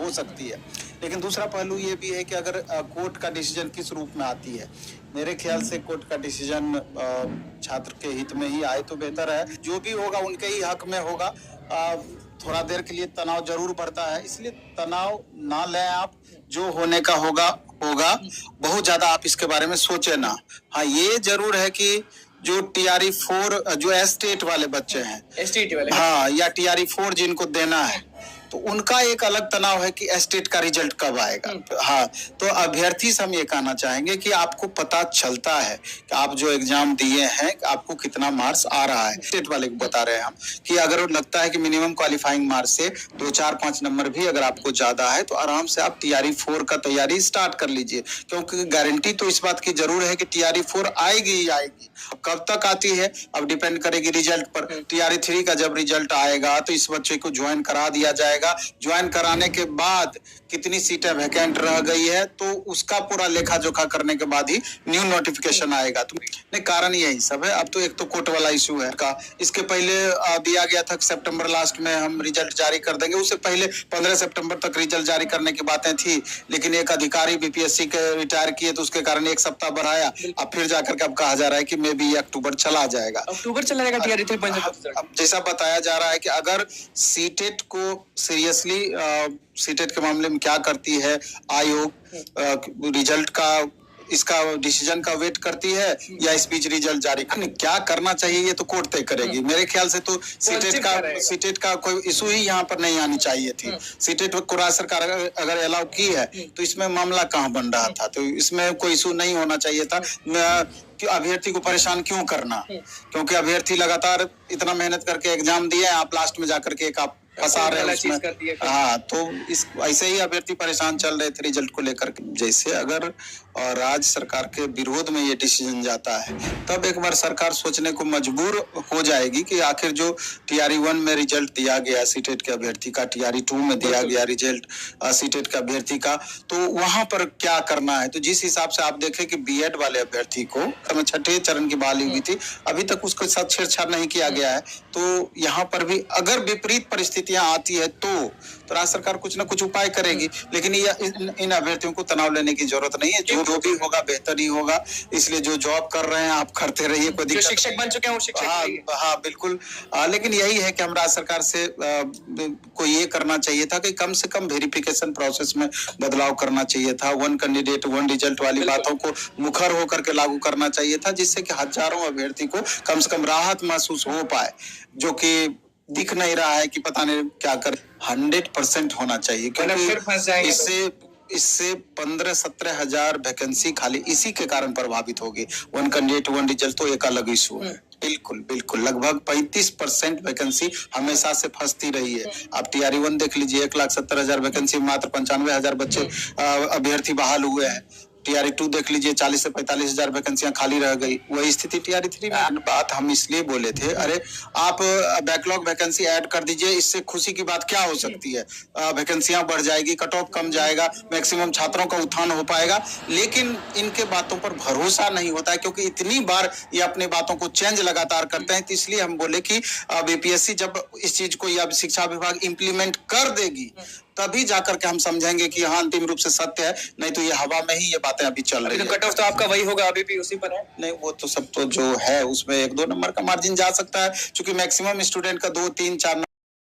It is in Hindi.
हो सकती है। लेकिन दूसरा पहलू ये भी है कि अगर कोर्ट का डिसीजन किस रूप में आती है, मेरे ख्याल से कोर्ट का डिसीजन छात्र के हित में ही आए तो बेहतर है। जो भी होगा उनके ही हक में होगा। थोड़ा देर के लिए तनाव जरूर बढ़ता है, इसलिए तनाव ना लें आप। जो होने का होगा होगा। बहुत ज्यादा आप इसके बारे में सोचे ना। हाँ, ये जरूर है कि जो टीआरई 4 जो एस्टेट वाले बच्चे हैं, एसटीटी वाले, हाँ, या टीआरई 4 जिनको देना है, तो उनका एक अलग तनाव है कि एस्टेट का रिजल्ट कब आएगा। हाँ, तो अभ्यर्थी से हम ये कहना चाहेंगे कि आपको पता चलता है कि आप जो एग्जाम दिए हैं आपको कितना मार्क्स आ रहा है। स्टेट वाले को बता रहे हैं हम कि अगर लगता है कि मिनिमम क्वालिफाइंग मार्क्स से 2, 4, 5 नंबर भी अगर आपको ज्यादा है तो आराम से आप टीआरई 4 का तैयारी स्टार्ट कर लीजिए, क्योंकि गारंटी तो इस बात की जरूर है कि टीआरई 4 आएगी ही आएगी। कब तक आती है अब डिपेंड करेगी रिजल्ट पर। टीआरई 3 का जब रिजल्ट आएगा तो इस बच्चे को ज्वाइन करा दिया जाएगा। ज्वाइन कराने के बाद कितनी सीटें वैकेंट रह गई है तो उसका पूरा लेखा जोखा करने के बाद ही न्यू नोटिफिकेशन आएगा। तो नहीं, कारण यही सब है। अब तो एक तो कोर्ट वाला इशू है का, इसके पहले दिया गया था सितंबर लास्ट में हम रिजल्ट जारी कर देंगे, उससे पहले 15 सितंबर तक रिजल्ट जारी करने की बातें थी, लेकिन एक अधिकारी बीपीएससी के रिटायर किए तो उसके कारण एक सप्ताह बढ़ाया। अब फिर जाकर के अब कहा जा रहा है कि मे बी अक्टूबर चला जाएगा। अक्टूबर चला जाएगा टीआरई 3। अब जैसा बताया जा रहा है कि अगर सीटेट को सीरियसली, सीटेट के मामले में क्या करती है आयोग, रिजल्ट का इसका डिसीजन का वेट करती है या इस बीच रिजल्ट जारी क्या करना चाहिए ये तो कोर्ट तय करेगी। मेरे ख्याल से तो सीटेट का कोई इशू ही यहाँ पर नहीं आनी चाहिए थी। सीटेट को राज्य सरकार अगर अलाउ की है तो इसमें मामला कहाँ बन रहा था, तो इसमें कोई इशू नहीं होना चाहिए था। कि अभ्यर्थी को परेशान क्यों करना, क्योंकि अभ्यर्थी लगातार इतना मेहनत करके एग्जाम दिए, आप लास्ट में जाकर के एक आप फंसा रहे हैं। हाँ, तो इस ऐसे ही अभ्यर्थी परेशान चल रहे थे रिजल्ट को लेकर के। जैसे अगर राज्य सरकार के विरोध में ये डिसीजन जाता है तब एक बार सरकार सोचने को मजबूर हो जाएगी कि आखिर जो टीआरई 1 में रिजल्ट दिया गया सीटेट के अभ्यर्थी का, टीआरई 2 में दिया गया रिजल्ट सीटेट के अभ्यर्थी का, तो वहां पर क्या करना है। तो जिस हिसाब से आप देखें कि बीएड वाले अभ्यर्थी को 6ठे चरण की बहाली हुई थी, अभी तक उसके साथ छेड़छाड़ नहीं किया गया है, तो यहाँ पर भी अगर विपरीत परिस्थितियां आती है तो राज्य सरकार कुछ न कुछ उपाय करेगी। लेकिन इन अभ्यर्थियों को तनाव लेने की जरूरत नहीं है। जो भी होगा बेहतर ही होगा, इसलिए जो जॉब कर रहे हैं आप करते रहिए, कोई दिक्कत। शिक्षक बन चुके हैं वो शिक्षक। हाँ, बिल्कुल। लेकिन यही है कि हम राज्य सरकार से को ये करना चाहिए था कि कम से कम वेरिफिकेशन प्रोसेस में बदलाव करना चाहिए था। 1 कैंडिडेट 1 रिजल्ट वाली बातों को मुखर होकर के लागू करना चाहिए था, जिससे कि हजारों अभ्यर्थी को कम से कम राहत महसूस हो पाए, जो कि दिख नहीं रहा है कि पता नहीं क्या कर। 100% होना चाहिए, क्योंकि इससे 15-17 हजार वैकेंसी खाली इसी के कारण प्रभावित होगी। 1 कैंडिडेट 1 रिजल्ट तो एक अलग इशू है। बिल्कुल लगभग 35% वैकेंसी हमेशा से फंसती रही है। आप टीआरई 1 देख लीजिए, 1,70,000 वैकेंसी, मात्र 95,000 बच्चे अभ्यर्थी बहाल हुए हैं। टीआरई 2 देख लीजिए, 40 से 45 हजार वैकेंसियां खाली रह गई। वही स्थिति टीआरई 3 में। बात हम इसलिए बोले थे, अरे आप बैकलॉग वैकेंसी ऐड कर दीजिए, इससे खुशी की बात क्या हो सकती है। वैकेंसियां बढ़ जाएगी, कट ऑफ कम जाएगा, मैक्सिमम छात्रों का उत्थान हो पाएगा। लेकिन इनके बातों पर भरोसा नहीं होता है, क्योंकि इतनी बार ये अपनी बातों को चेंज लगातार करते हैं। तो इसलिए हम बोले कि बीपीएससी जब इस चीज को या शिक्षा विभाग इम्प्लीमेंट कर देगी तभी जाकर के हम समझेंगे कि हाँ अंतिम रूप से सत्य है, नहीं तो ये हवा में ही ये बातें अभी चल रही है। कट ऑफ तो आपका वही होगा, अभी भी उसी पर है। नहीं, वो तो सब तो जो है उसमें 1-2 नंबर का मार्जिन जा सकता है, क्योंकि मैक्सिमम स्टूडेंट का 2, 3, 4